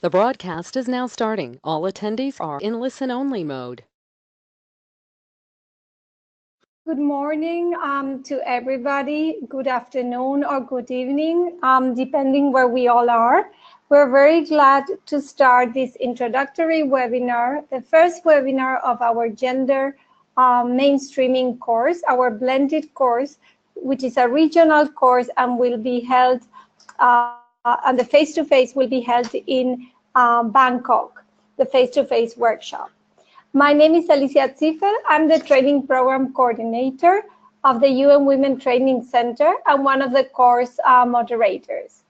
The broadcast is now starting. All attendees are in listen-only mode. Good morning to everybody. Good afternoon or good evening, depending where we all are. We're very glad to start this introductory webinar, the first webinar of our gender mainstreaming course, our blended course, which is a regional course and will be held, and the face-to-face will be held in Bangkok, the face-to-face workshop. My name is Alicia Ziffer. I'm the training program coordinator of the UN Women Training Center and one of the course moderators.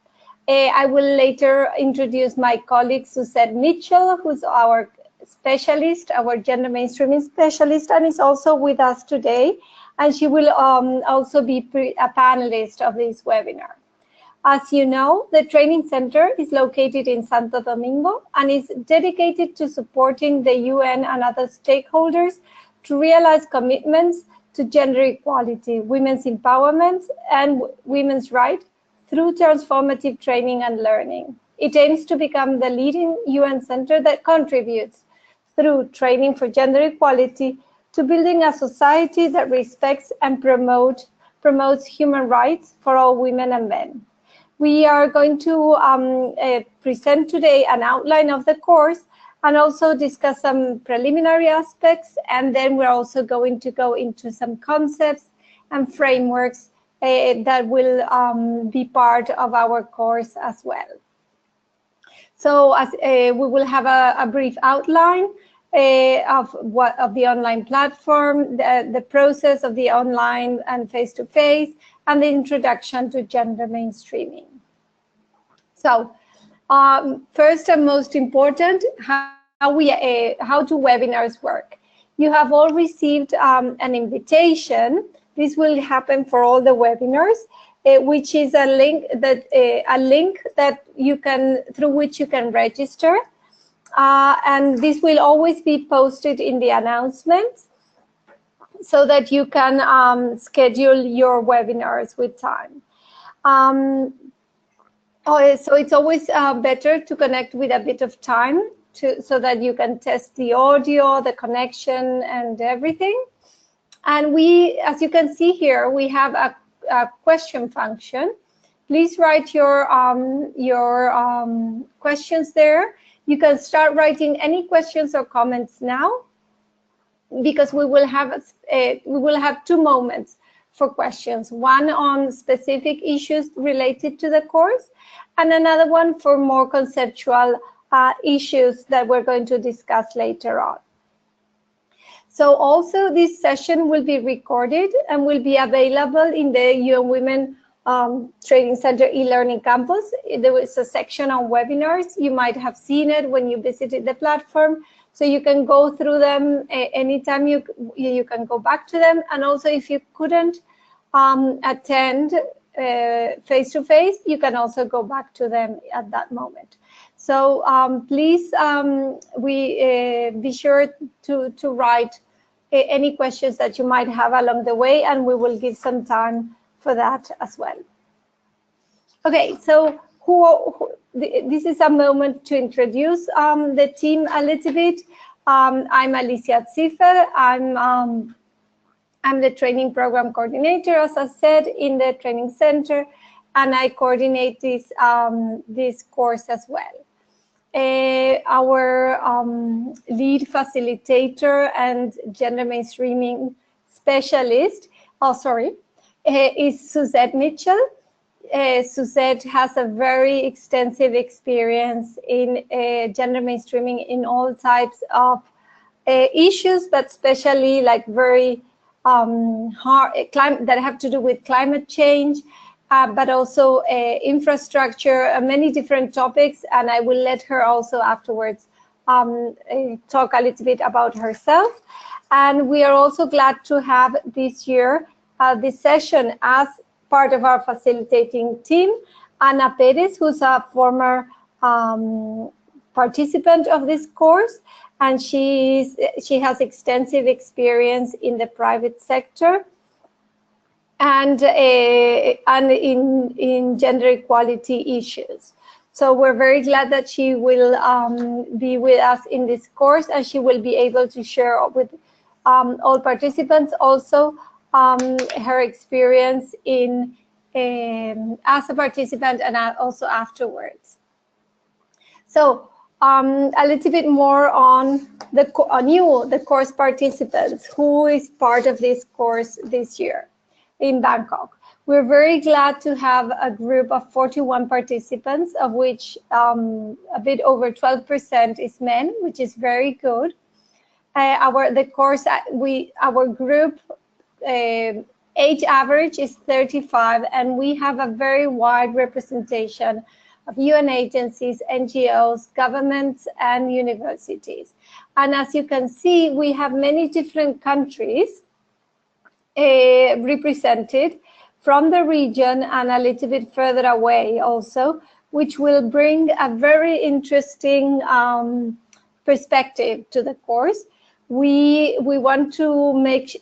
I will later introduce my colleague Suzette Mitchell, who's our specialist, our gender mainstreaming specialist, and is also with us today. And she will also be a panelist of this webinar. As you know, the training center is located in Santo Domingo and is dedicated to supporting the UN and other stakeholders to realize commitments to gender equality, women's empowerment, and women's rights through transformative training and learning. It aims to become the leading UN center that contributes through training for gender equality to building a society that respects and promotes human rights for all women and men. We are going to present today an outline of the course and also discuss some preliminary aspects, and then we're also going to go into some concepts and frameworks that will be part of our course as well. So as we will have a brief outline of the online platform, the process of the online and face-to-face, and the introduction to gender mainstreaming. So first and most important, how do webinars work? You have all received an invitation. This will happen for all the webinars, which is a link that you can, through which you can register. And this will always be posted in the announcements so that you can schedule your webinars with time. So it's always better to connect with a bit of time so that you can test the audio, the connection, and everything. And we, as you can see here, we have a question function. Please write your questions there. You can start writing any questions or comments now, because we will have 2 moments for questions, one on specific issues related to the course, and another one for more conceptual issues that we're going to discuss later on. So also this session will be recorded and will be available in the UN Women Training Center e-learning campus. There is a section on webinars. You might have seen it when you visited the platform. So you can go through them anytime you can go back to them. And also if you couldn't attend face-to-face, you can also go back to them at that moment. So please be sure to write any questions that you might have along the way, and we will give some time for that as well. Okay, so this is a moment to introduce the team a little bit. I'm Alicia Ziffer. I'm the training program coordinator, as I said, in the training center, and I coordinate this course as well. Our lead facilitator and gender mainstreaming specialist, is Suzette Mitchell. Suzette has a very extensive experience in gender mainstreaming in all types of issues, but especially like very hard that have to do with climate change, but also infrastructure, many different topics. And I will let her also afterwards talk a little bit about herself. And we are also glad to have this year this session as part of our facilitating team, Ana Perez, who's a former participant of this course, and she has extensive experience in the private sector and in gender equality issues. So we're very glad that she will be with us in this course, and she will be able to share with all participants also her experience in as a participant and also afterwards. So a little bit more on the course participants, who is part of this course this year in Bangkok. We're very glad to have a group of 41 participants, of which a bit over 12% is men, which is very good. Our group age average is 35, and we have a very wide representation of UN agencies, NGOs, governments, and universities. And as you can see, we have many different countries represented from the region and a little bit further away also, which will bring a very interesting perspective to the course. We want to make,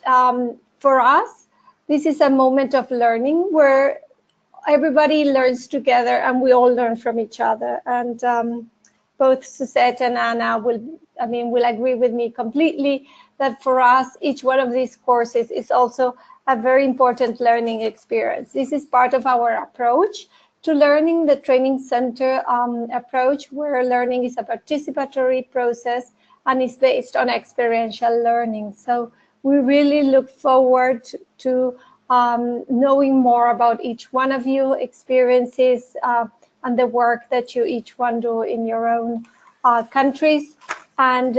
for us, this is a moment of learning where everybody learns together and we all learn from each other. And both Suzette and Anna will agree with me completely that for us, each one of these courses is also a very important learning experience. This is part of our approach to learning, the training center approach, where learning is a participatory process and is based on experiential learning. So we really look forward to knowing more about each one of you, experiences, and the work that you each one do in your own countries, and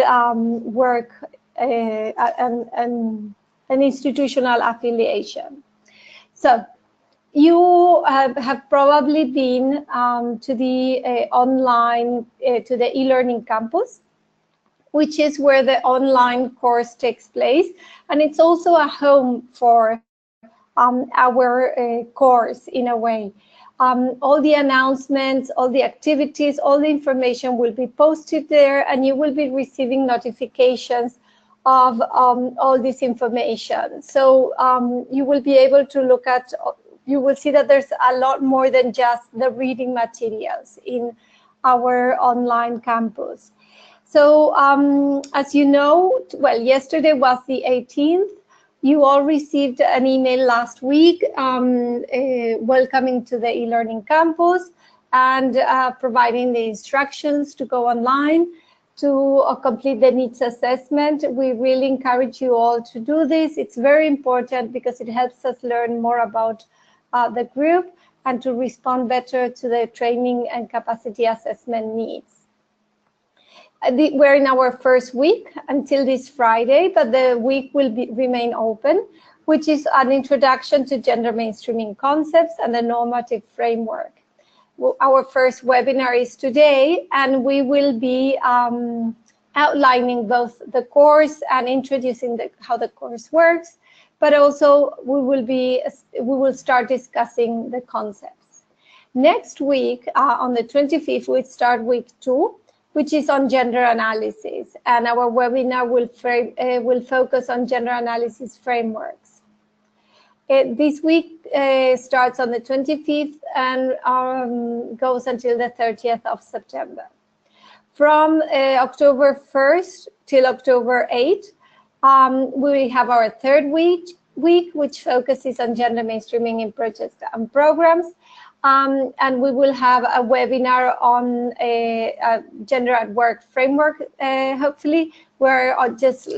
work and institutional affiliation. So you have probably been to the online, to the e-learning campus, which is where the online course takes place. And it's also a home for our course in a way. All the announcements, all the activities, all the information will be posted there, and you will be receiving notifications of all this information. So you will be able to look at, you will see that there's a lot more than just the reading materials in our online campus. So as you know, well, yesterday was the 18th. You all received an email last week welcoming to the e-learning campus and providing the instructions to go online to complete the needs assessment. We really encourage you all to do this. It's very important because it helps us learn more about the group and to respond better to the training and capacity assessment needs. We're in our first week until this Friday, but the week will remain open, which is an introduction to gender mainstreaming concepts and the normative framework. Our first webinar is today, and we will be outlining both the course and introducing how the course works, but also we will start discussing the concepts. Next week, on the 25th, we start week 2, which is on gender analysis, and our webinar will focus on gender analysis frameworks. This week starts on the 25th and goes until the 30th of September. From October 1st till October 8th, we have our third week, which focuses on gender mainstreaming in projects and programs. And we will have a webinar on a gender at work framework, hopefully. We're just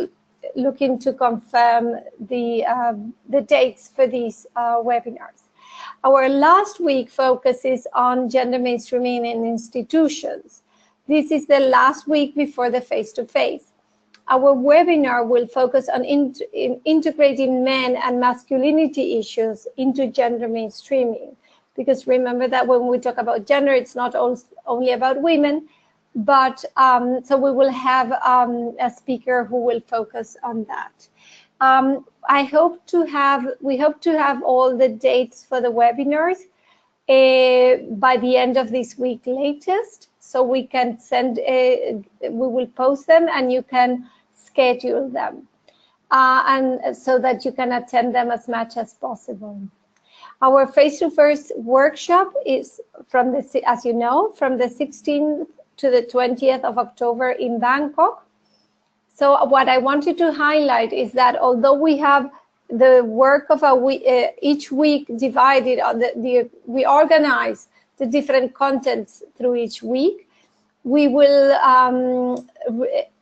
looking to confirm the dates for these webinars. Our last week focuses on gender mainstreaming in institutions. This is the last week before the face-to-face. Our webinar will focus on integrating men and masculinity issues into gender mainstreaming. Because remember that when we talk about gender, it's not only about women, but so we will have a speaker who will focus on that. We hope to have all the dates for the webinars by the end of this week latest, so we can send, we will post them and you can schedule them, and so that you can attend them as much as possible. Our face-to-face workshop is from the, as you know, from the 16th to the 20th of October in Bangkok. So what I wanted to highlight is that although we have the work of a week, each week divided, we organize the different contents through each week, we will,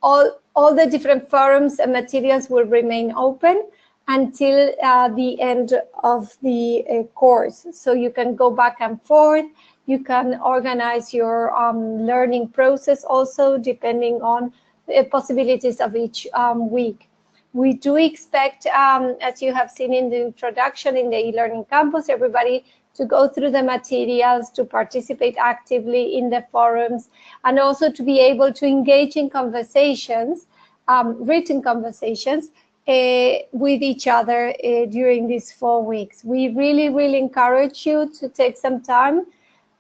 all the different forums and materials will remain open until the end of the course. So you can go back and forth. You can organize your learning process also depending on the possibilities of each week. We do expect, as you have seen in the introduction in the e-learning campus, everybody to go through the materials, to participate actively in the forums, and also to be able to engage in conversations, written conversations, with each other during these 4 weeks. We really, really encourage you to take some time,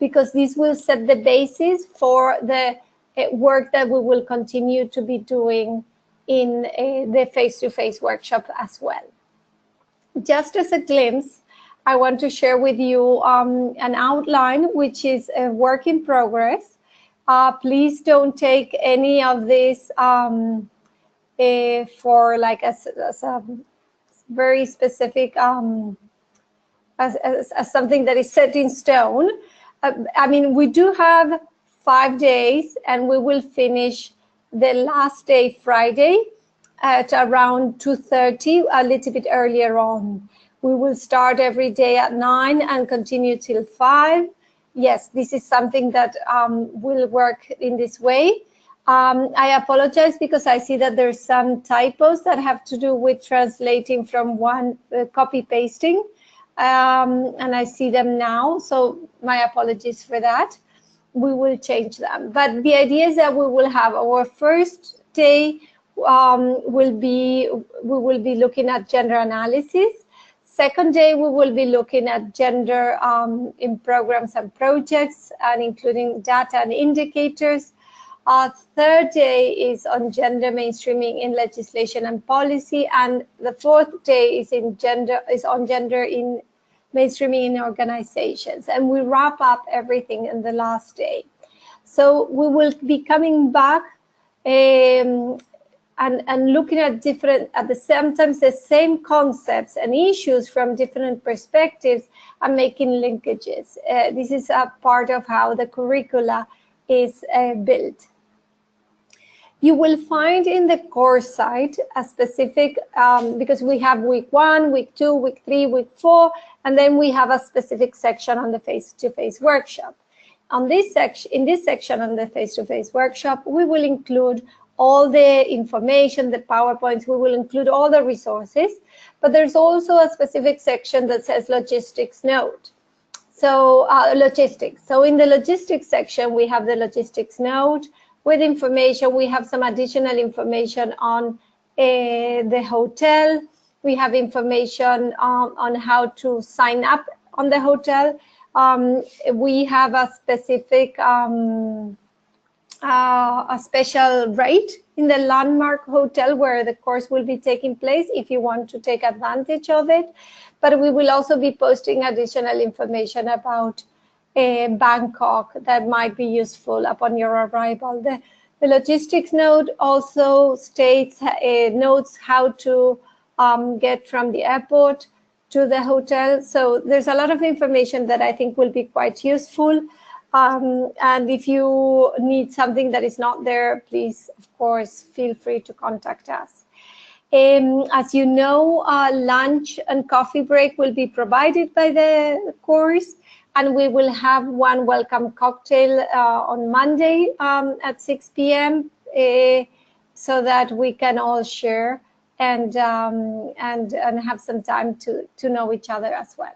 because this will set the basis for the work that we will continue to be doing in the face-to-face workshop as well. Just as a glimpse, I want to share with you an outline, which is a work in progress. Please don't take any of this for like as a very specific, as something that is set in stone. I mean, we do have 5 days, and we will finish the last day, Friday, at around 2:30, a little bit earlier on. We will start every day at 9 and continue till 5. Yes, this is something that will work in this way. I apologize because I see that there's some typos that have to do with translating from one copy pasting, and I see them now, so my apologies for that. We will change them, but the idea is that we will have our first day we will be looking at gender analysis. Second day, we will be looking at gender in programs and projects, and including data and indicators. Third day is on gender mainstreaming in legislation and policy, and the fourth day is on gender in mainstreaming in organizations, and we wrap up everything in the last day. So we will be coming back and looking at sometimes the same concepts and issues from different perspectives and making linkages. This is a part of how the curricula is built. You will find in the course site a specific, because we have week 1, week 2, week 3, week 4, and then we have a specific section on the face-to-face workshop. In this section on the face-to-face workshop, we will include all the information, the PowerPoints, we will include all the resources, but there's also a specific section that says logistics note. So logistics. So in the logistics section, we have the logistics note with information. We have some additional information on the hotel. We have information on how to sign up on the hotel. We have a specific a special rate in the landmark hotel where the course will be taking place if you want to take advantage of it. But we will also be posting additional information about Bangkok that might be useful upon your arrival. The logistics note also states, notes how to get from the airport to the hotel. So there's a lot of information that I think will be quite useful. And if you need something that is not there, please, of course, feel free to contact us. As you know, lunch and coffee break will be provided by the course, and we will have one welcome cocktail on Monday at 6 p.m. So that we can all share and have some time to know each other as well.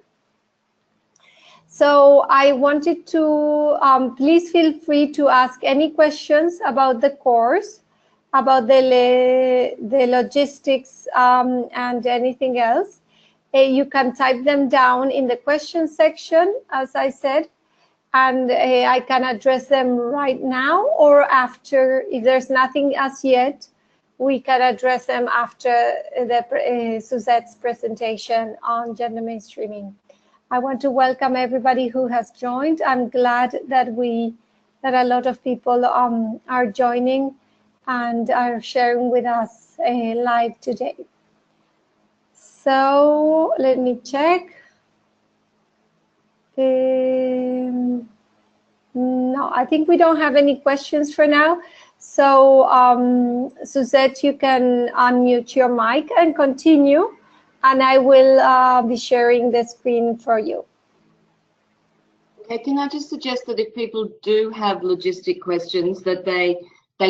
So I wanted to, please feel free to ask any questions about the course, about the logistics and anything else. You can type them down in the question section, as I said, and I can address them right now or after. If there's nothing as yet, we can address them after Suzette's presentation on gender mainstreaming. I want to welcome everybody who has joined. I'm glad that a lot of people are joining and are sharing with us live today. So let me check. No, I think we don't have any questions for now. So Suzette, you can unmute your mic and continue, and I will be sharing the screen for you. Okay, can I just suggest that if people do have logistic questions, that they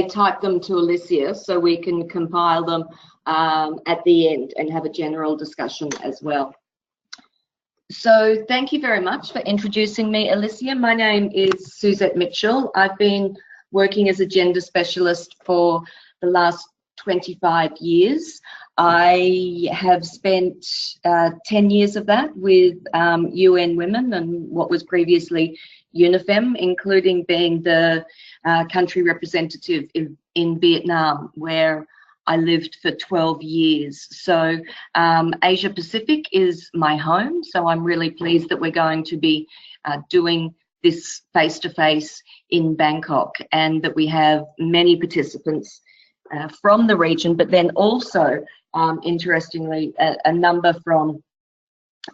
type them to Alicia so we can compile them at the end and have a general discussion as well. So thank you very much for introducing me, Alicia. My name is Suzette Mitchell. I've been working as a gender specialist for the last 25 years. I have spent 10 years of that with UN Women and what was previously UNIFEM, including being the country representative in Vietnam, where I lived for 12 years. So Asia Pacific is my home, so I'm really pleased that we're going to be doing this face-to-face in Bangkok, and that we have many participants from the region, but then also, interestingly, a number from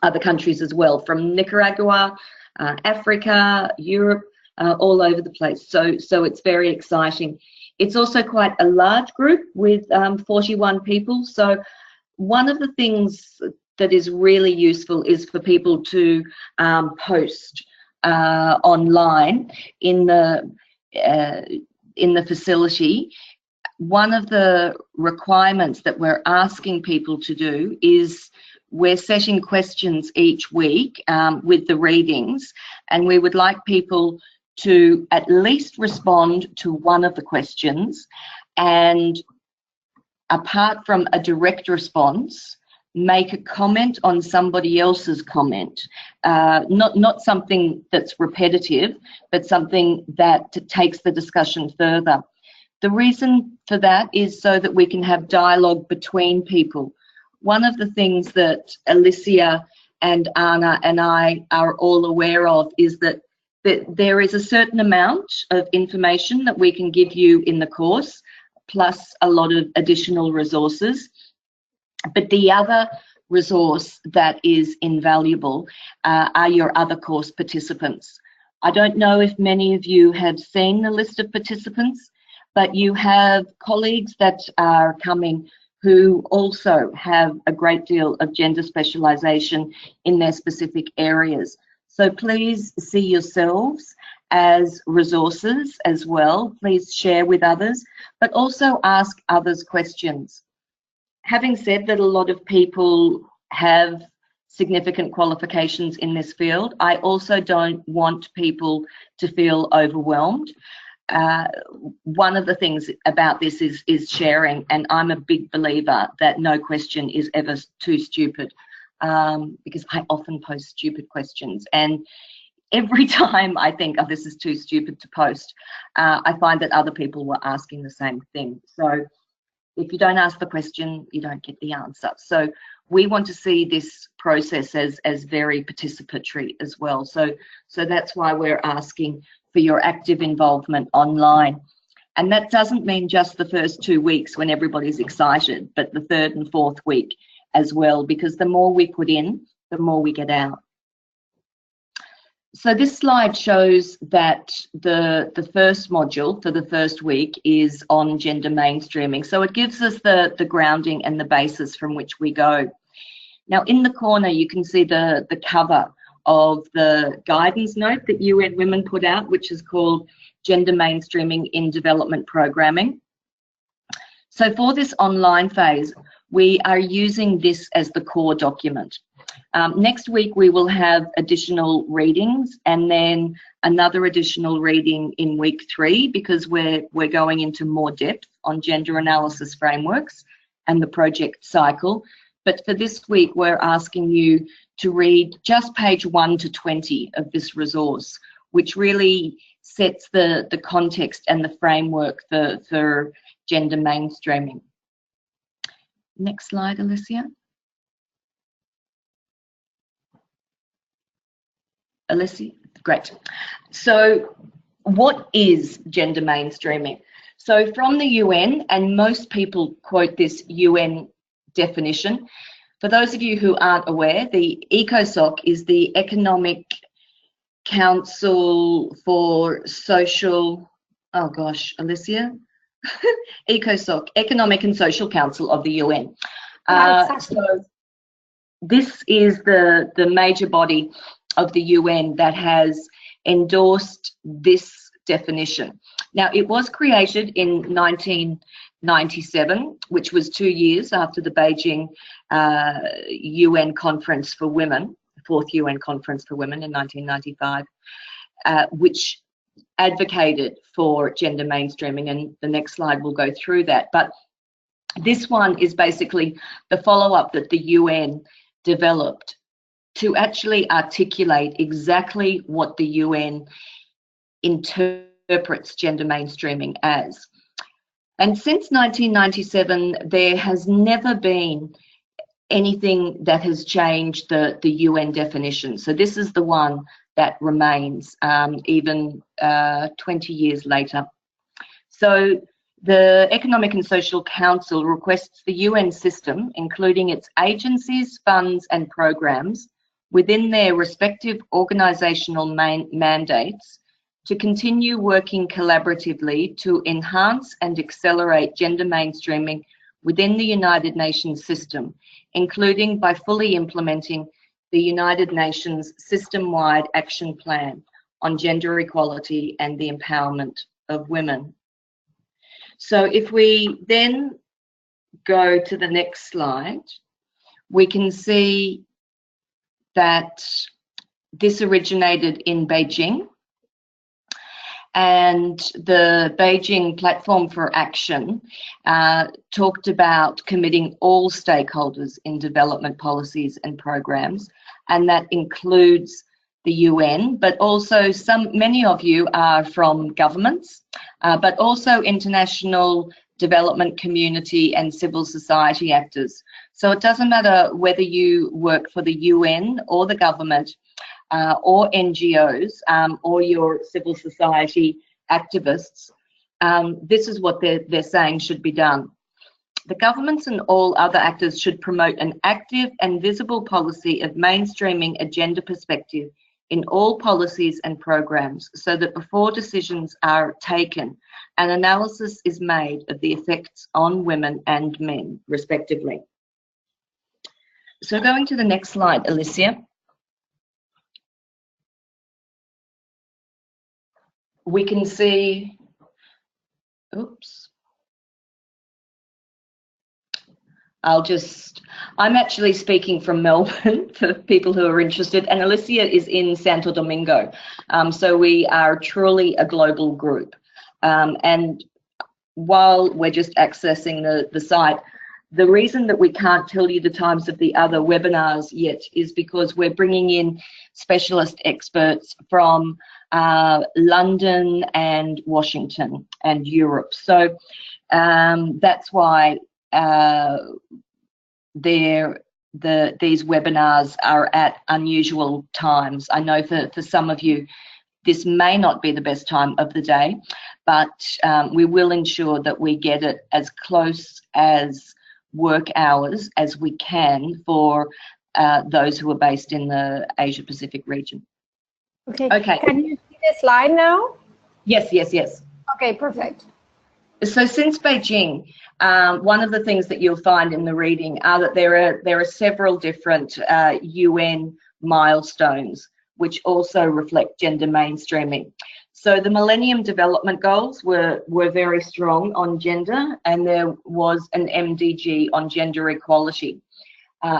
other countries as well, from Nicaragua, Africa, Europe, all over the place. So it's very exciting. It's also quite a large group with 41 people. So one of the things that is really useful is for people to post online in the facility. One of the requirements that we're asking people to do is we're setting questions each week with the readings, and we would like people to at least respond to one of the questions, and apart from a direct response, make a comment on somebody else's comment. Not something that's repetitive, but something that takes the discussion further. The reason for that is so that we can have dialogue between people. One of the things that Alicia and Anna and I are all aware of is that there is a certain amount of information that we can give you in the course, plus a lot of additional resources. But the other resource that is invaluable are your other course participants. I don't know if many of you have seen the list of participants, but you have colleagues that are coming who also have a great deal of gender specialisation in their specific areas. So please see yourselves as resources as well. Please share with others, but also ask others questions. Having said that, a lot of people have significant qualifications in this field, I also don't want people to feel overwhelmed. One of the things about this is sharing, and I'm a big believer that no question is ever too stupid, because I often post stupid questions, and every time I think, oh, this is too stupid to post, I find that other people were asking the same thing. So if you don't ask the question, you don't get the answer. So we want to see this process as very participatory as well. So that's why we're asking for your active involvement online. And that doesn't mean just the first 2 weeks when everybody's excited, but the third and fourth week as well, because the more we put in, the more we get out. So this slide shows that the first module for the first week is on gender mainstreaming. So it gives us the grounding and the basis from which we go. Now in the corner you can see the cover of the guidance note that UN Women put out, which is called Gender Mainstreaming in Development Programming. So for this online phase, we are using this as the core document. Next week we will have additional readings, and then another additional reading in week 3, because we're going into more depth on gender analysis frameworks and the project cycle. But for this week we're asking you to read just page 1 to 20 of this resource, which really sets the context and the framework for gender mainstreaming. Next slide, Alicia. Alicia? Great. So what is gender mainstreaming? So from the UN, and most people quote this UN definition. For those of you who aren't aware, the ECOSOC is the Economic Council for Social, oh gosh, Alicia? ECOSOC, Economic and Social Council of the UN. So this is the major body of the UN that has endorsed this definition. Now, it was created in 1997, which was 2 years after the Beijing UN Conference for Women, fourth UN Conference for Women in 1995, which advocated for gender mainstreaming, and the next slide will go through that. But this one is basically the follow-up that the UN developed to actually articulate exactly what the UN interprets gender mainstreaming as. And since 1997, there has never been anything that has changed the UN definition. So this is the one that remains even 20 years later. So the Economic and Social Council requests the UN system, including its agencies, funds and programs within their respective organisational mandates, to continue working collaboratively to enhance and accelerate gender mainstreaming within the United Nations system, including by fully implementing the United Nations system-wide action plan on gender equality and the empowerment of women. So if we then go to the next slide, we can see that this originated in Beijing, and the Beijing Platform for Action talked about committing all stakeholders in development policies and programs, and that includes the UN, but also many of you are from governments, but also international development community and civil society actors. So it doesn't matter whether you work for the UN or the government, or NGOs, or your civil society activists, this is what they're saying should be done. The governments and all other actors should promote an active and visible policy of mainstreaming a gender perspective in all policies and programs, so that before decisions are taken, an analysis is made of the effects on women and men, respectively. So going to the next slide, Alicia. We can see, oops. I'm actually speaking from Melbourne for people who are interested, and Alicia is in Santo Domingo. So we are truly a global group. And while we're just accessing the site, the reason that we can't tell you the times of the other webinars yet is because we're bringing in specialist experts from London and Washington and Europe. So that's why these webinars are at unusual times. I know for some of you, this may not be the best time of the day, but we will ensure that we get it as close as work hours as we can for those who are based in the Asia Pacific region. Okay. Okay. Can you see the slide now? Yes, yes, yes. Okay, perfect. So since Beijing, one of the things that you'll find in the reading are that there are several different UN milestones which also reflect gender mainstreaming. So the Millennium Development Goals were very strong on gender, and there was an MDG on gender equality,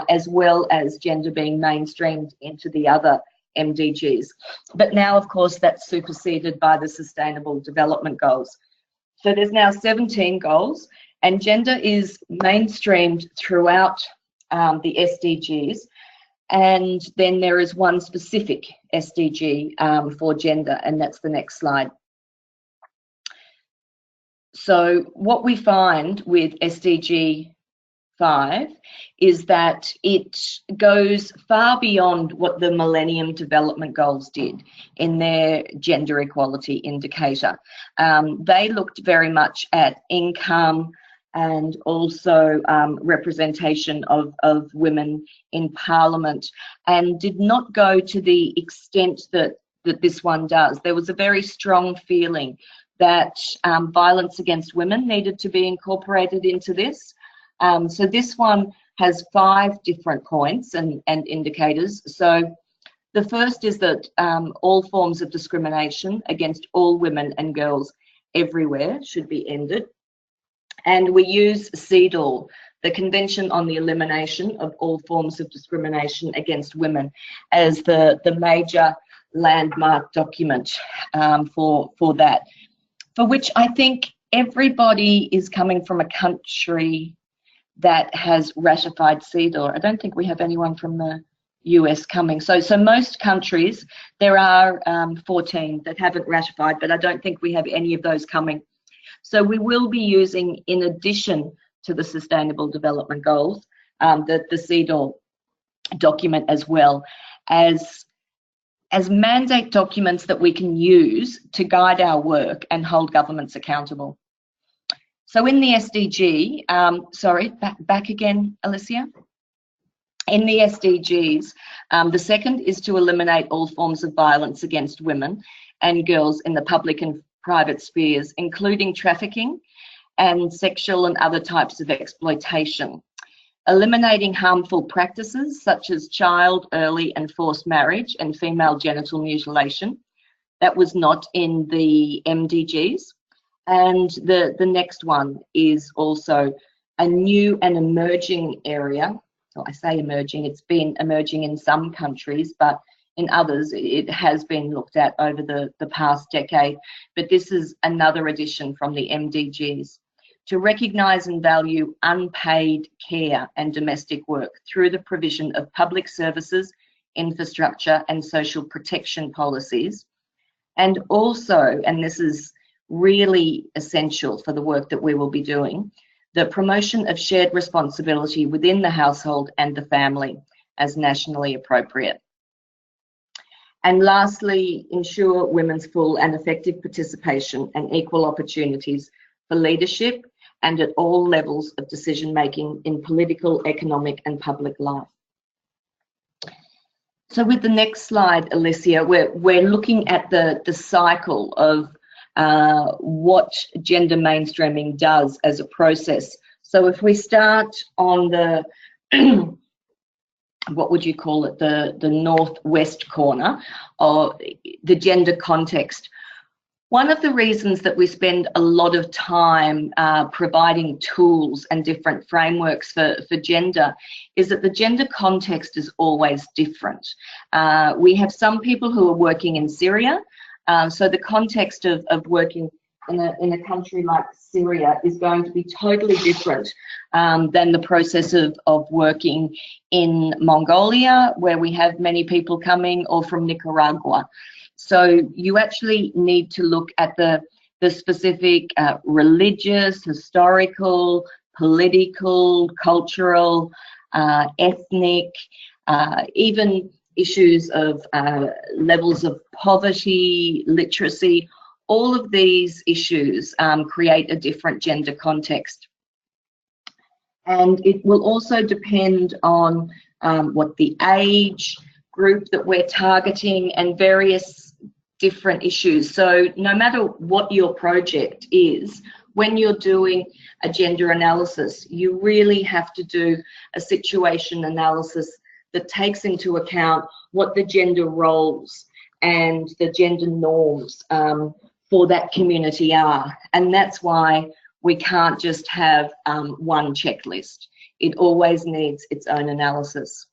as well as gender being mainstreamed into the other MDGs. But now, of course, that's superseded by the Sustainable Development Goals. So there's now 17 goals, and gender is mainstreamed throughout the SDGs. And then there is one specific SDG for gender, and that's the next slide. So what we find with SDG 5 is that it goes far beyond what the Millennium Development Goals did in their gender equality indicator. They looked very much at income and also representation of women in Parliament, and did not go to the extent that this one does. There was a very strong feeling that violence against women needed to be incorporated into this. So this one has 5 different points and indicators. So the first is that all forms of discrimination against all women and girls everywhere should be ended. And we use CEDAW, the Convention on the Elimination of All Forms of Discrimination Against Women, as the major landmark document for that, for which I think everybody is coming from a country that has ratified CEDAW. I don't think we have anyone from the US coming. So most countries, there are 14 that haven't ratified, but I don't think we have any of those coming. So we will be using, in addition to the Sustainable Development Goals, the CEDAW document as well as mandate documents that we can use to guide our work and hold governments accountable. So in the SDG, sorry, back again, Alicia. In the SDGs, the second is to eliminate all forms of violence against women and girls in the public and private spheres, including trafficking and sexual and other types of exploitation. Eliminating harmful practices such as child, early and forced marriage and female genital mutilation. That was not in the MDGs. And the next one is also a new and emerging area. Well, I say emerging, it's been emerging in some countries, but in others it has been looked at over the past decade. But this is another addition from the MDGs. To recognise and value unpaid care and domestic work through the provision of public services, infrastructure and social protection policies. And also, and this is really essential for the work that we will be doing, the promotion of shared responsibility within the household and the family as nationally appropriate. And lastly, ensure women's full and effective participation and equal opportunities for leadership and at all levels of decision making in political, economic and public life. So with the next slide, Alicia, we're looking at the cycle of what gender mainstreaming does as a process. So if we start on the what would you call it, the northwest corner of the gender context. One of the reasons that we spend a lot of time providing tools and different frameworks for gender is that the gender context is always different. We have some people who are working in Syria, so the context of working in a country like Syria is going to be totally different than the process of working in Mongolia, where we have many people coming, or from Nicaragua. So you actually need to look at the specific religious, historical, political, cultural, ethnic, even issues of levels of poverty, literacy. All of these issues create a different gender context. And it will also depend on what the age group that we're targeting and various different issues. So no matter what your project is, when you're doing a gender analysis, you really have to do a situation analysis that takes into account what the gender roles and the gender norms for that community are. And that's why we can't just have one checklist. It always needs its own analysis.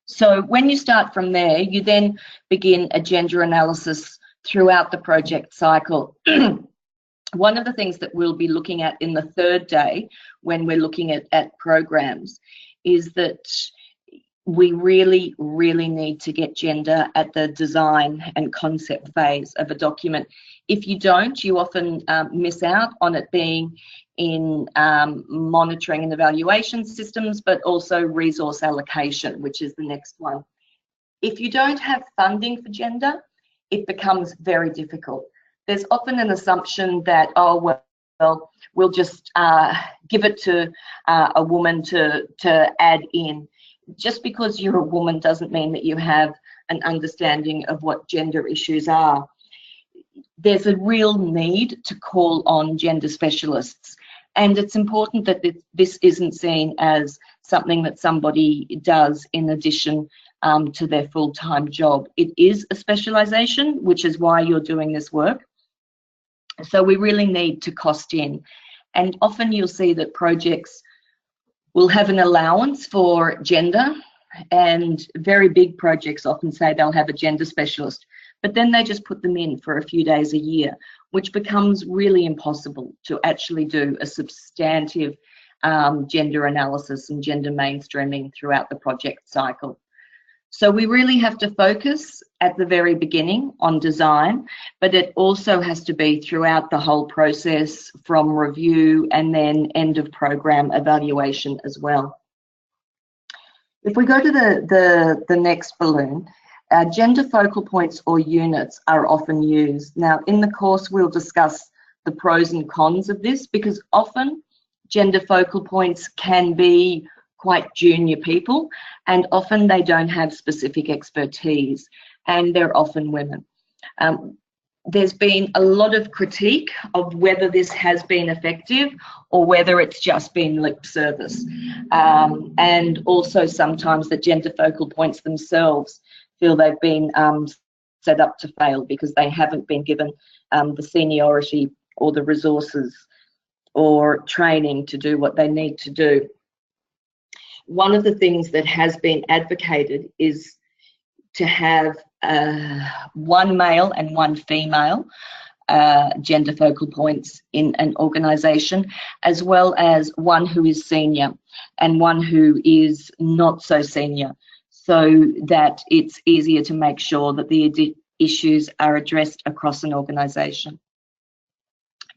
So when you start from there, you then begin a gender analysis throughout the project cycle. One of the things that we'll be looking at in the third day when we're looking at programs is that we really, really need to get gender at the design and concept phase of a document. If you don't, you often miss out on it being in monitoring and evaluation systems, but also resource allocation, which is the next one. If you don't have funding for gender, it becomes very difficult. There's often an assumption that, oh, well, we'll just give it to a woman to add in. Just because you're a woman doesn't mean that you have an understanding of what gender issues are. There's a real need to call on gender specialists, and it's important that this isn't seen as something that somebody does in addition to their full-time job. It is a specialisation, which is why you're doing this work. So we really need to cost in, and often you'll see that projects will have an allowance for gender, and very big projects often say they'll have a gender specialist, but then they just put them in for a few days a year, which becomes really impossible to actually do a substantive gender analysis and gender mainstreaming throughout the project cycle. So we really have to focus at the very beginning on design, but it also has to be throughout the whole process, from review and then end of program evaluation as well. If we go to the next balloon, gender focal points or units are often used. Now, in the course, we'll discuss the pros and cons of this, because often gender focal points can be quite junior people, and often they don't have specific expertise, and they're often women. There's been a lot of critique of whether this has been effective or whether it's just been lip service, and also sometimes the gender focal points themselves feel they've been set up to fail because they haven't been given the seniority or the resources or training to do what they need to do. One of the things that has been advocated is to have one male and one female gender focal points in an organisation, as well as one who is senior and one who is not so senior, so that it's easier to make sure that the issues are addressed across an organisation,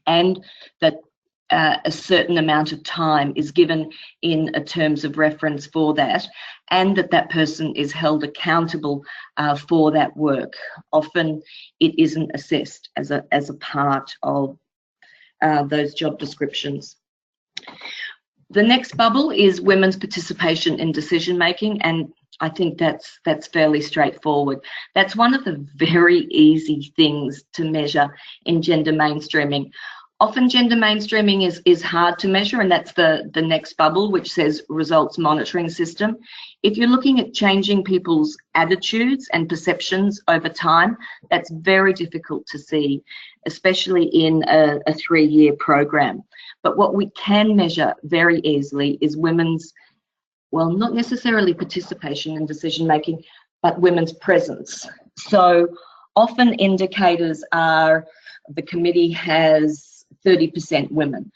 and that a certain amount of time is given in terms of reference for that, and that person is held accountable for that work. Often it isn't assessed as a part of those job descriptions. The next bubble is women's participation in decision making, and I think that's fairly straightforward. That's one of the very easy things to measure in gender mainstreaming. Often gender mainstreaming is hard to measure, and that's the next bubble, which says results monitoring system. If you're looking at changing people's attitudes and perceptions over time, that's very difficult to see, especially in a 3-year program. But what we can measure very easily is women's, well, not necessarily participation in decision making, but women's presence. So often indicators are the committee has 30% women.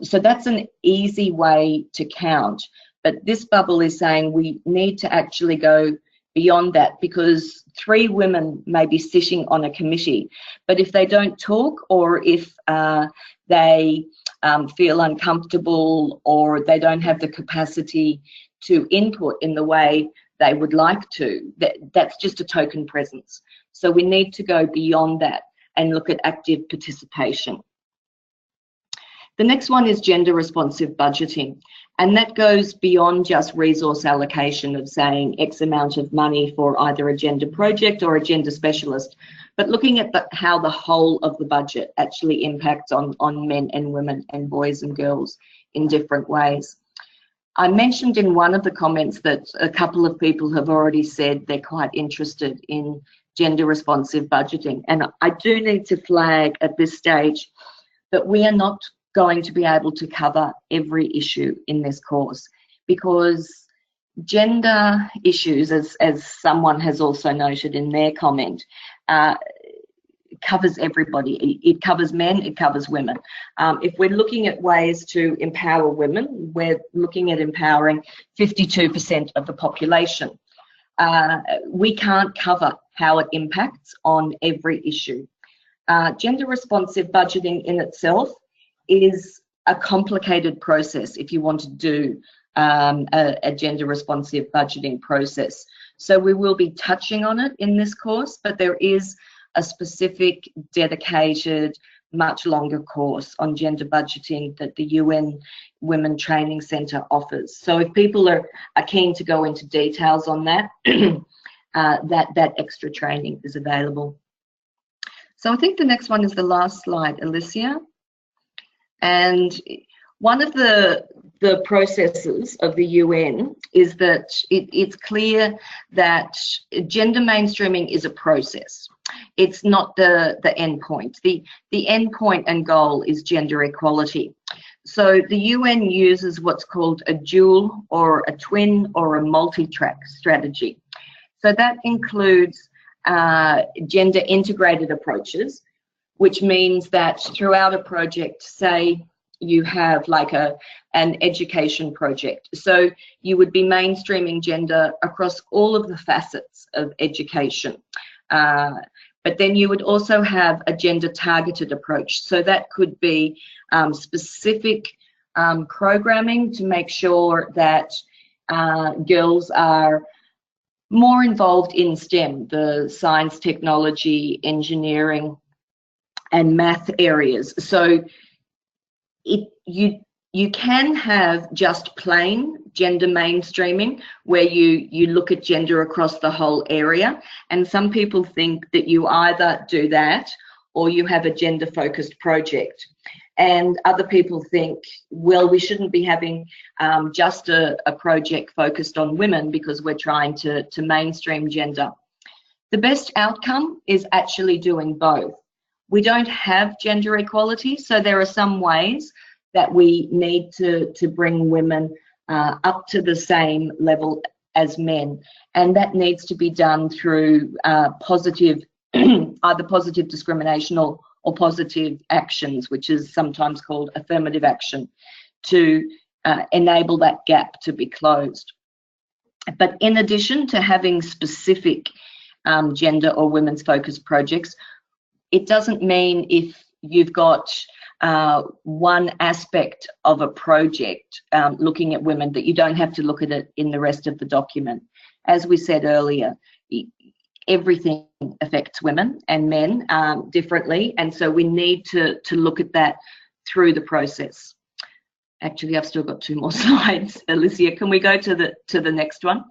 So that's an easy way to count. But this bubble is saying we need to actually go beyond that, because 3 women may be sitting on a committee, but if they don't talk, or if they feel uncomfortable, or they don't have the capacity to input in the way they would like to, that's just a token presence. So we need to go beyond that and look at active participation. The next one is gender responsive budgeting, and that goes beyond just resource allocation of saying X amount of money for either a gender project or a gender specialist, but looking at how the whole of the budget actually impacts on men and women and boys and girls in different ways. I mentioned in one of the comments that a couple of people have already said they're quite interested in gender responsive budgeting, and I do need to flag at this stage that we are not going to be able to cover every issue in this course, because gender issues, as someone has also noted in their comment, covers everybody. It covers men, it covers women. If we're looking at ways to empower women, we're looking at empowering 52% of the population. We can't cover how it impacts on every issue. Gender responsive budgeting in itself is a complicated process if you want to do a gender responsive budgeting process. So we will be touching on it in this course, but there is a specific, dedicated, much longer course on gender budgeting that the UN Women Training Centre offers. So if people are keen to go into details on that, that extra training is available. So I think the next one is the last slide, Alicia. And one of the processes of the UN is that it's clear that gender mainstreaming is a process. It's not the end point. The end point and goal is gender equality. So the UN uses what's called a dual or a twin or a multi-track strategy. So that includes gender integrated approaches, which means that throughout a project, say you have like an education project. So you would be mainstreaming gender across all of the facets of education. But then you would also have a gender targeted approach. So that could be specific programming to make sure that girls are more involved in STEM, the science, technology, engineering, and math areas. So you can have just plain gender mainstreaming where you look at gender across the whole area, and some people think that you either do that or you have a gender focused project, and other people think, well, we shouldn't be having just a project focused on women because we're trying to mainstream gender. The best outcome is actually doing both. We don't have gender equality, so there are some ways that we need to bring women up to the same level as men, and that needs to be done through positive, either positive discrimination or positive actions, which is sometimes called affirmative action, to enable that gap to be closed. But in addition to having specific gender or women's focused projects, it doesn't mean if you've got one aspect of a project looking at women that you don't have to look at it in the rest of the document. As we said earlier, everything affects women and men differently, and so we need to look at that through the process. Actually, I've still got 2 more slides. Alicia, can we go to the next one?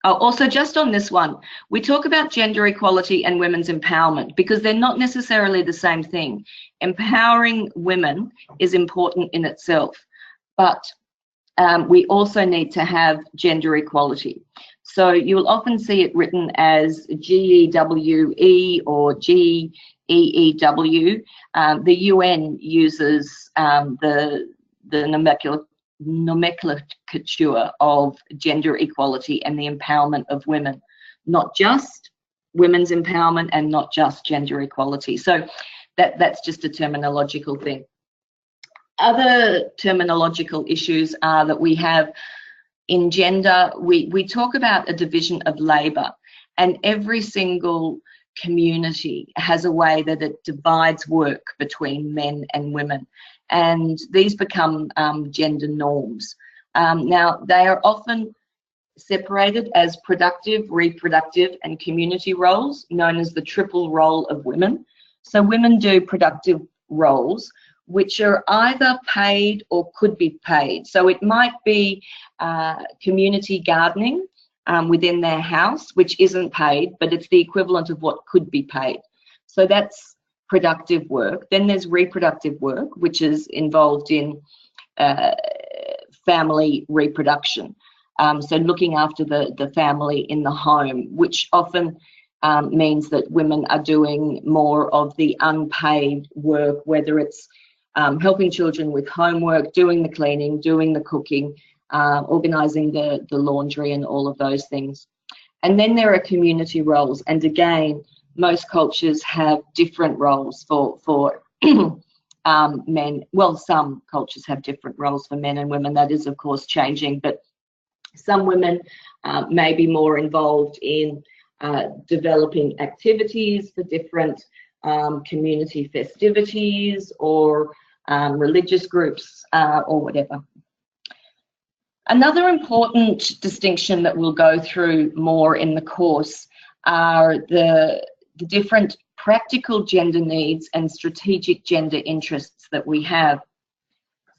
Oh, also, just on this one, we talk about gender equality and women's empowerment because they're not necessarily the same thing. Empowering women is important in itself, but we also need to have gender equality. So you'll often see it written as GEWE or GEEW. The UN uses the nomenclature of gender equality and the empowerment of women, not just women's empowerment and not just gender equality. So that's just a terminological thing. Other terminological issues are that we have in gender, we talk about a division of labour, and every single community has a way that it divides work between men and women, and these become gender norms. Now, they are often separated as productive, reproductive, and community roles, known as the triple role of women. So women do productive roles, which are either paid or could be paid. So it might be community gardening within their house, which isn't paid, but it's the equivalent of what could be paid. So that's productive work. Then there's reproductive work, which is involved in family reproduction. So looking after the family in the home, which often means that women are doing more of the unpaid work, whether it's helping children with homework, doing the cleaning, doing the cooking, organising the laundry and all of those things. And then there are community roles, and again, most cultures have different roles for men. Well, some cultures have different roles for men and women. That is, of course, changing, but some women may be more involved in developing activities for different community festivities or religious groups or whatever. Another important distinction that we'll go through more in the course are the different practical gender needs and strategic gender interests that we have.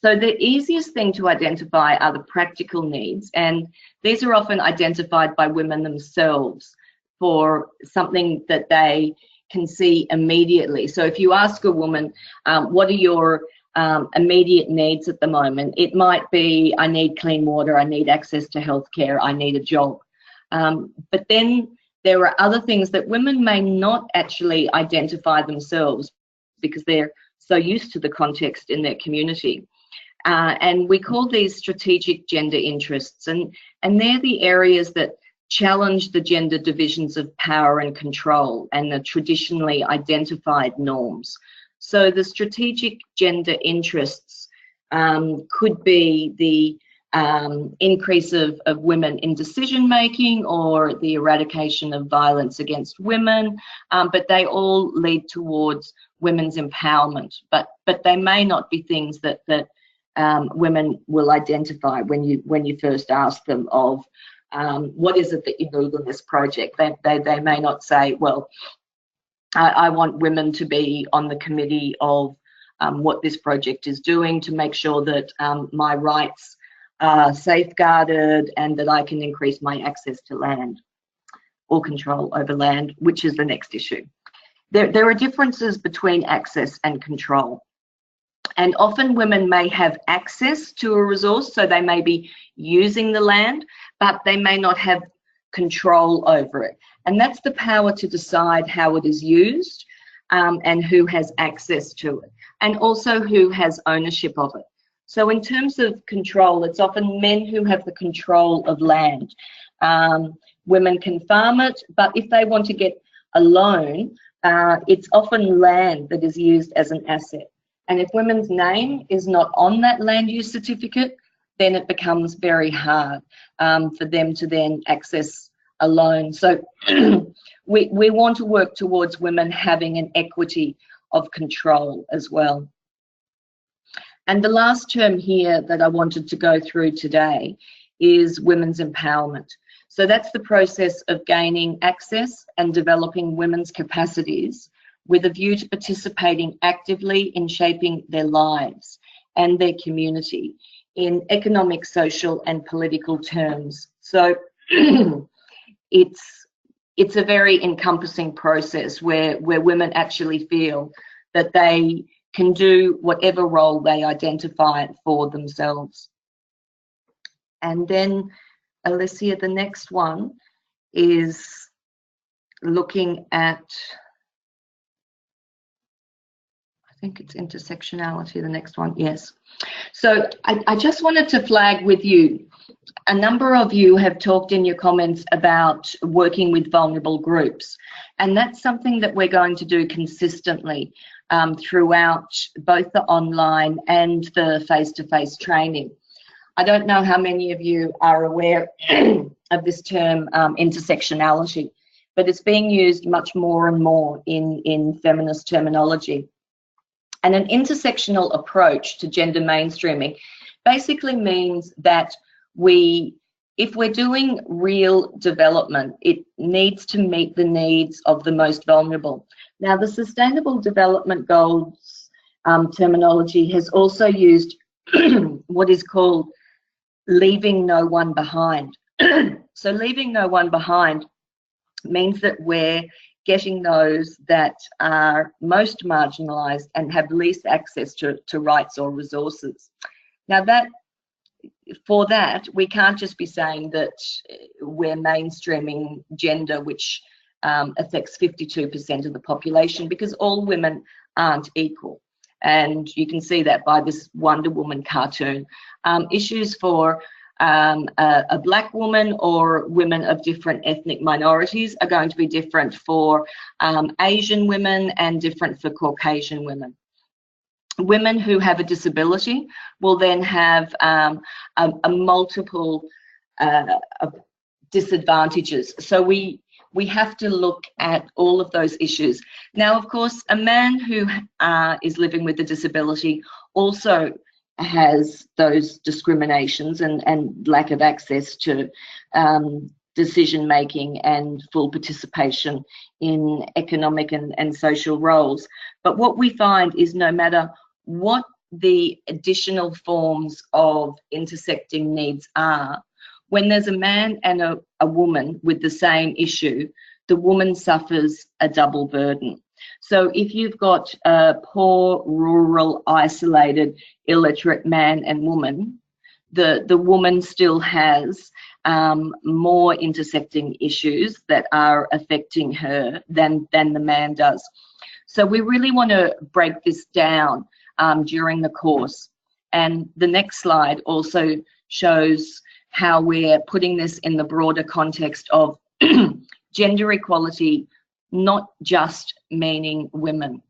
So the easiest thing to identify are the practical needs, and these are often identified by women themselves for something that they can see immediately. So if you ask a woman, what are your immediate needs at the moment, it might be, I need clean water, I need access to healthcare, I need a job. But then there are other things that women may not actually identify themselves because they're so used to the context in their community. And we call these strategic gender interests, and they're the areas that challenge the gender divisions of power and control and the traditionally identified norms. So the strategic gender interests could be the increase of women in decision making or the eradication of violence against women, but they all lead towards women's empowerment. But they may not be things that women will identify when you first ask them of what is it that you need in this project. They may not say, well, I want women to be on the committee of what this project is doing to make sure that my rights are safeguarded and that I can increase my access to land or control over land, which is the next issue. There are differences between access and control. And often women may have access to a resource, so they may be using the land, but they may not have control over it. And that's the power to decide how it is used and who has access to it, and also who has ownership of it. So in terms of control, it's often men who have the control of land. Women can farm it, but if they want to get a loan, it's often land that is used as an asset. And if women's name is not on that land use certificate, then it becomes very hard for them to then access a loan. So we want to work towards women having an equity of control as well. And the last term here that I wanted to go through today is women's empowerment. So that's the process of gaining access and developing women's capacities with a view to participating actively in shaping their lives and their community in economic, social, and political terms. So it's a very encompassing process where women actually feel that they can do whatever role they identify for themselves. And then, Alicia, the next one is looking at, I think it's intersectionality, the next one, yes. So I just wanted to flag with you, a number of you have talked in your comments about working with vulnerable groups, and that's something that we're going to do consistently throughout both the online and the face-to-face training. I don't know how many of you are aware of this term intersectionality, but it's being used much more and more in feminist terminology. And an intersectional approach to gender mainstreaming basically means that if we're doing real development, it needs to meet the needs of the most vulnerable. Now, the Sustainable Development Goals terminology has also used what is called leaving no one behind. So leaving no one behind means that we're getting those that are most marginalised and have least access to rights or resources. Now, for that, we can't just be saying that we're mainstreaming gender, which affects 52% of the population, because all women aren't equal. And you can see that by this Wonder Woman cartoon. Issues for a black woman, or women of different ethnic minorities are going to be different for Asian women and different for Caucasian women. Women who have a disability will then have a multiple of disadvantages. So we have to look at all of those issues. Now, of course, a man who is living with a disability also has those discriminations and lack of access to decision making and full participation in economic and social roles. But what we find is no matter what the additional forms of intersecting needs are, when there's a man and a woman with the same issue, the woman suffers a double burden. So if you've got a poor, rural, isolated, illiterate man and woman, the woman still has more intersecting issues that are affecting her than the man does. So we really want to break this down during the course. And the next slide also shows how we're putting this in the broader context of gender equality, not just meaning women.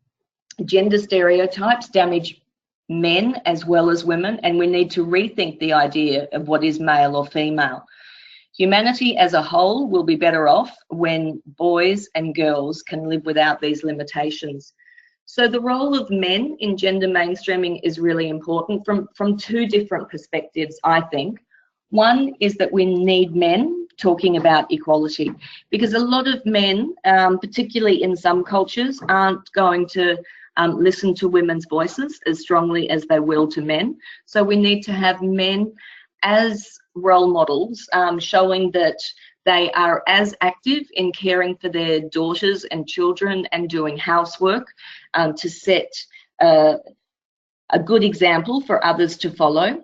Gender stereotypes damage men as well as women, and we need to rethink the idea of what is male or female. Humanity as a whole will be better off when boys and girls can live without these limitations. So the role of men in gender mainstreaming is really important from two different perspectives, I think. One is that we need men talking about equality, because a lot of men, particularly in some cultures, aren't going to listen to women's voices as strongly as they will to men. So we need to have men as role models, showing that they are as active in caring for their daughters and children and doing housework, to set a good example for others to follow,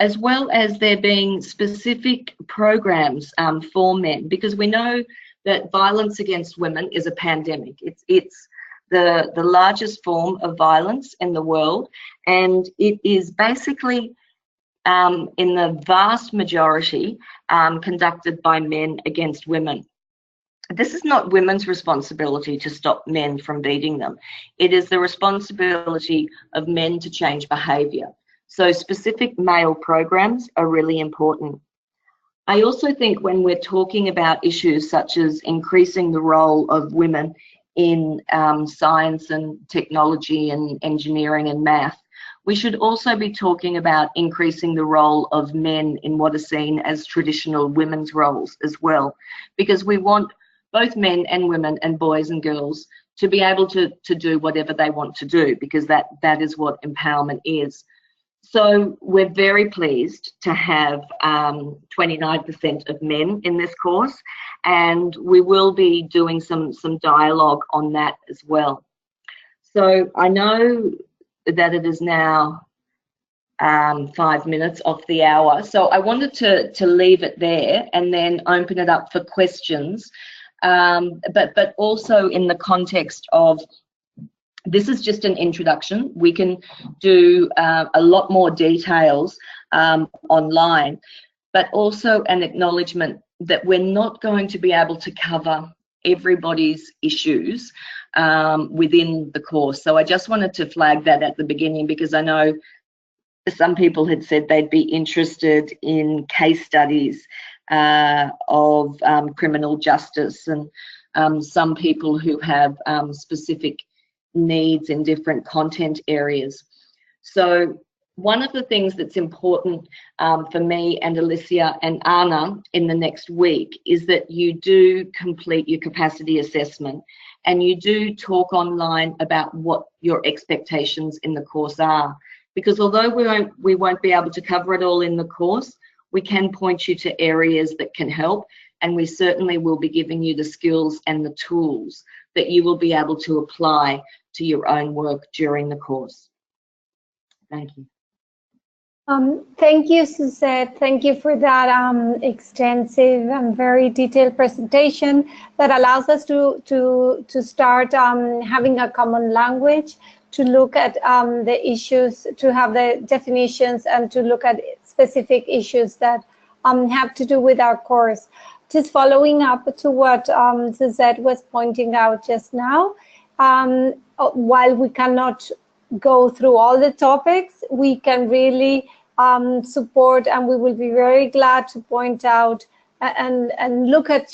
as well as there being specific programs for men, because we know that violence against women is a pandemic. It's the largest form of violence in the world, and it is basically in the vast majority conducted by men against women. This is not women's responsibility to stop men from beating them. It is the responsibility of men to change behaviour. So specific male programs are really important. I also think when we're talking about issues such as increasing the role of women in science and technology and engineering and math, we should also be talking about increasing the role of men in what are seen as traditional women's roles as well, because we want both men and women and boys and girls to be able to do whatever they want to do, because that is what empowerment is. So we're very pleased to have 29% of men in this course, and we will be doing some dialogue on that as well. So I know that it is now 5 minutes off the hour, so I wanted to leave it there and then open it up for questions, but also in the context of, this is just an introduction. We can do a lot more details online, but also an acknowledgement that we're not going to be able to cover everybody's issues within the course. So I just wanted to flag that at the beginning, because I know some people had said they'd be interested in case studies of criminal justice, and some people who have specific needs in different content areas. So one of the things that's important for me and Alicia and Anna in the next week is that you do complete your capacity assessment, and you do talk online about what your expectations in the course are. Because although we won't be able to cover it all in the course, we can point you to areas that can help, and we certainly will be giving you the skills and the tools that you will be able to apply to your own work during the course. Thank you. Thank you, Suzette. Thank you for that extensive and very detailed presentation that allows us to start having a common language, to look at the issues, to have the definitions, and to look at specific issues that have to do with our course. Just following up to what Suzette was pointing out just now, while we cannot go through all the topics, we can really support, and we will be very glad to point out and look at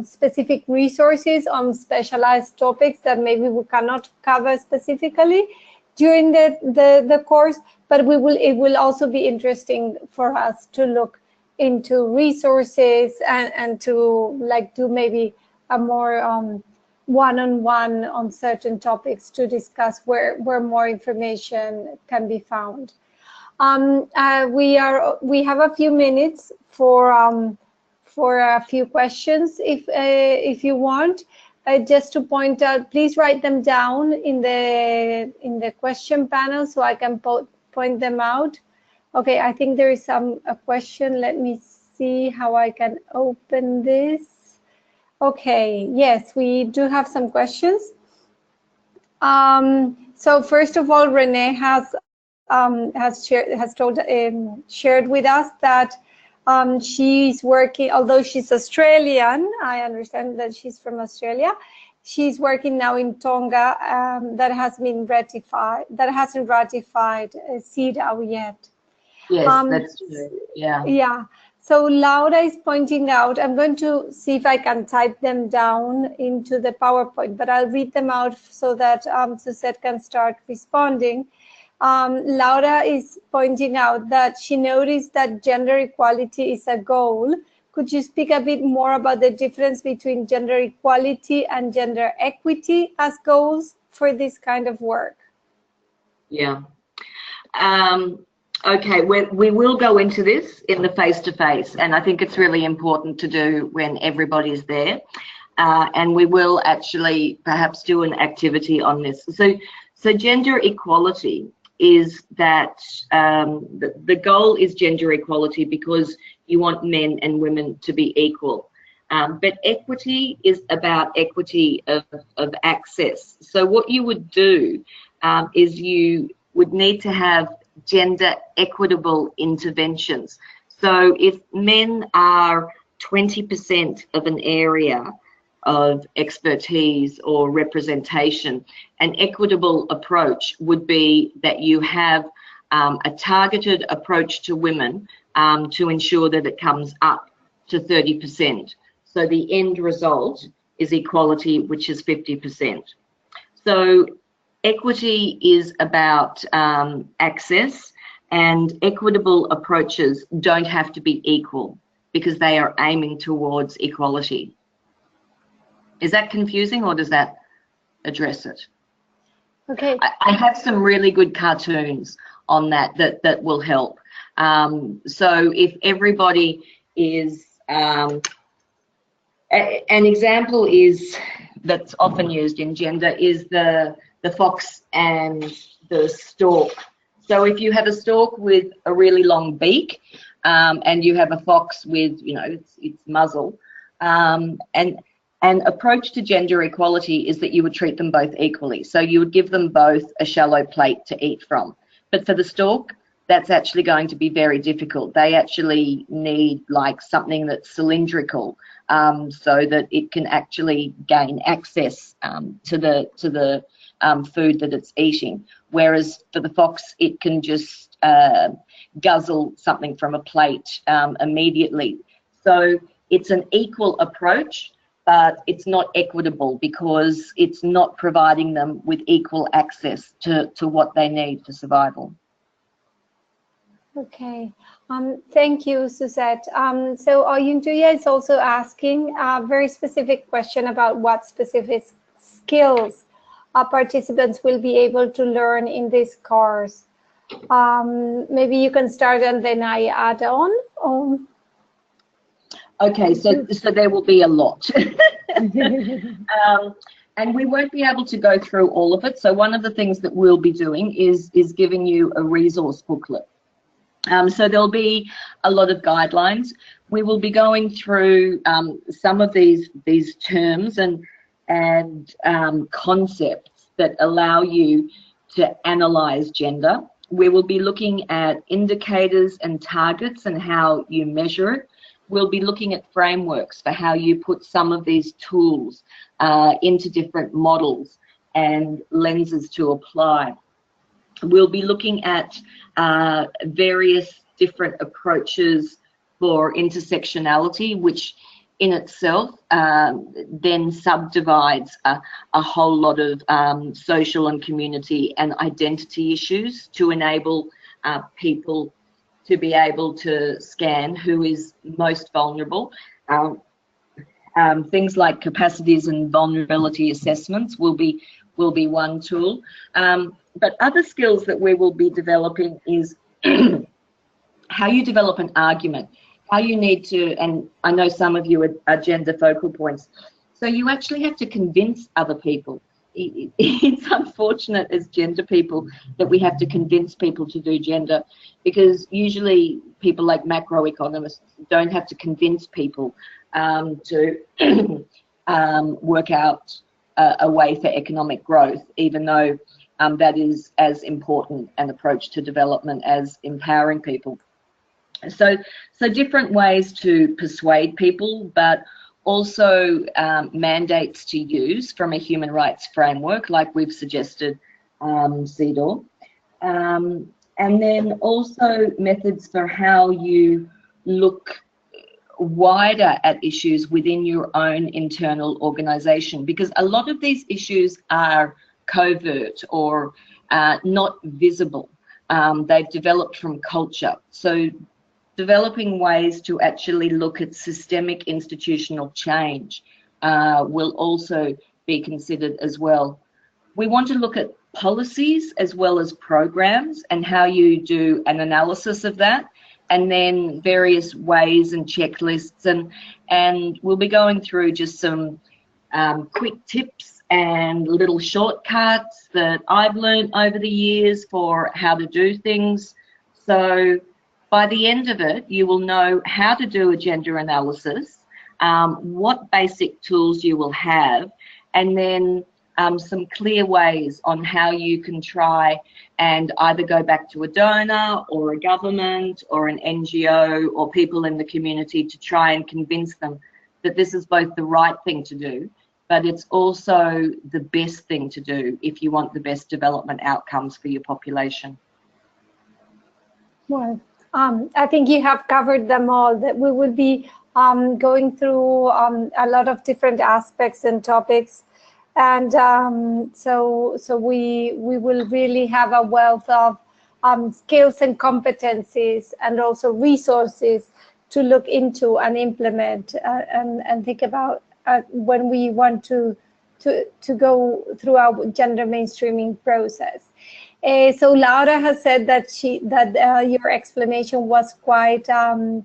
specific resources on specialized topics that maybe we cannot cover specifically during the course, but it will also be interesting for us to look into resources and to do maybe a more one-on-one on certain topics to discuss where more information can be found. We have a few minutes for a few questions if you want. Just to point out, please write them down in the question panel so I can point them out. Okay, I think there is a question. Let me see how I can open this. Okay, yes, we do have some questions. So first of all, Renee has shared with us that she's working, although she's Australian, I understand that she's from Australia. She's working now in Tonga, that hasn't ratified CEDAW yet. Yes, that's true. Yeah. Yeah. So Laura is pointing out, I'm going to see if I can type them down into the PowerPoint, but I'll read them out so that Suzette can start responding. Laura is pointing out that she noticed that gender equality is a goal. Could you speak a bit more about the difference between gender equality and gender equity as goals for this kind of work? Yeah. Okay, we will go into this in the face-to-face, and I think it's really important to do when everybody's there. And we will actually perhaps do an activity on this. So gender equality is that the goal is gender equality because you want men and women to be equal. But equity is about equity of access. So what you would do is you would need to have gender equitable interventions. So if men are 20% of an area of expertise or representation, an equitable approach would be that you have a targeted approach to women to ensure that it comes up to 30%. So the end result is equality, which is 50%. So equity is about access, and equitable approaches don't have to be equal because they are aiming towards equality. Is that confusing, or does that address it? Okay. I have some really good cartoons on that will help. So if everybody is, an example is that's often used in gender is the fox and the stork. So if you have a stork with a really long beak, and you have a fox with, its muzzle, and approach to gender equality is that you would treat them both equally. So you would give them both a shallow plate to eat from. But for the stork, that's actually going to be very difficult. They actually need like something that's cylindrical, so that it can actually gain access to the food that it's eating. Whereas for the fox, it can just guzzle something from a plate immediately. So it's an equal approach, but it's not equitable because it's not providing them with equal access to what they need for survival. Okay, thank you, Suzette. So Oyuntuya is also asking a very specific question about what specific skills participants will be able to learn in this course. Maybe you can start and then I add on. Okay, so there will be a lot. And we won't be able to go through all of it. So one of the things that we'll be doing is giving you a resource booklet. So there'll be a lot of guidelines. We will be going through some of these terms and concepts that allow you to analyze gender We will be looking at indicators and targets and how you measure it. We'll be looking at frameworks for how you put some of these tools into different models and lenses to apply. We'll be looking at various different approaches for intersectionality, which in itself then subdivides a whole lot of social and community and identity issues to enable people to be able to scan who is most vulnerable. Things like capacities and vulnerability assessments will be one tool. But other skills that we will be developing is how you develop an argument, how you need to, and I know some of you are gender focal points, so you actually have to convince other people. It's unfortunate as gender people that we have to convince people to do gender, because usually people like macroeconomists don't have to convince people to work out a way for economic growth, even though that is as important an approach to development as empowering people. So different ways to persuade people, but also mandates to use from a human rights framework, like we've suggested, CEDAW. And then also methods for how you look wider at issues within your own internal organisation, because a lot of these issues are covert or not visible. They've developed from culture. So developing ways to actually look at systemic institutional change will also be considered as well. We want to look at policies as well as programs and how you do an analysis of that, and then various ways and checklists, and we'll be going through just some quick tips and little shortcuts that I've learned over the years for how to do things. So by the end of it, you will know how to do a gender analysis, what basic tools you will have, and then some clear ways on how you can try and either go back to a donor or a government or an NGO or people in the community to try and convince them that this is both the right thing to do, but it's also the best thing to do if you want the best development outcomes for your population. Well, I think you have covered them all. That we will be going through a lot of different aspects and topics, and so we will really have a wealth of skills and competencies, and also resources to look into and implement and think about when we want to go through our gender mainstreaming process. So Laura has said that your explanation was quite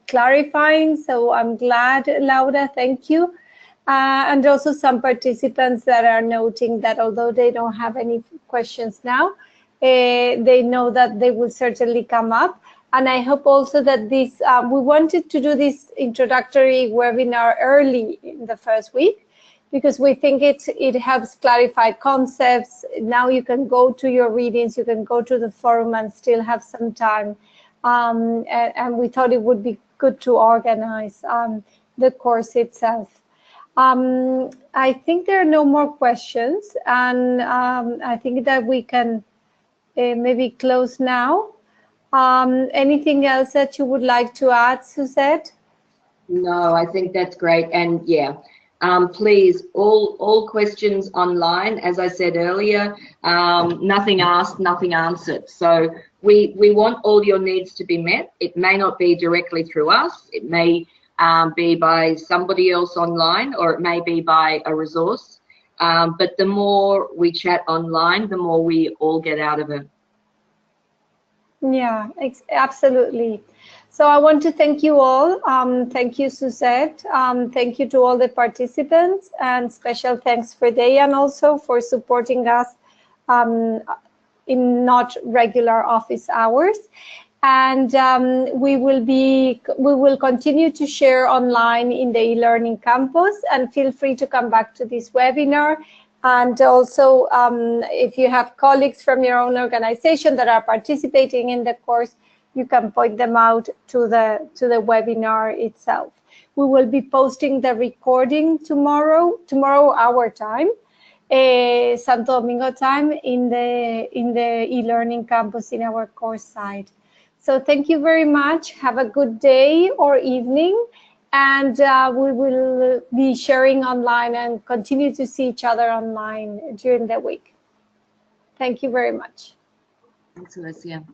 clarifying. So I'm glad, Laura, thank you. And also some participants that are noting that although they don't have any questions now, they know that they will certainly come up. And I hope also that this, we wanted to do this introductory webinar early in the first week, because we think it helps clarify concepts. Now you can go to your readings, you can go to the forum and still have some time. And we thought it would be good to organize the course itself. I think there are no more questions, and I think that we can maybe close now. Anything else that you would like to add, Suzette? No, I think that's great. And yeah, please, all questions online, as I said earlier, nothing asked, nothing answered. So we want all your needs to be met. It may not be directly through us. It may be by somebody else online, or it may be by a resource. But the more we chat online, the more we all get out of it. Yeah, absolutely. So I want to thank you all. Thank you, Suzette. Thank you to all the participants, and special thanks for Dayan also for supporting us in not regular office hours. And we will continue to share online in the e-learning campus, and feel free to come back to this webinar And also, if you have colleagues from your own organization that are participating in the course, you can point them out to the webinar itself. We will be posting the recording tomorrow our time, Santo Domingo time, in the e-learning campus in our course site. So thank you very much. Have a good day or evening. And we will be sharing online and continue to see each other online during the week. Thank you very much. Thanks, Alessia.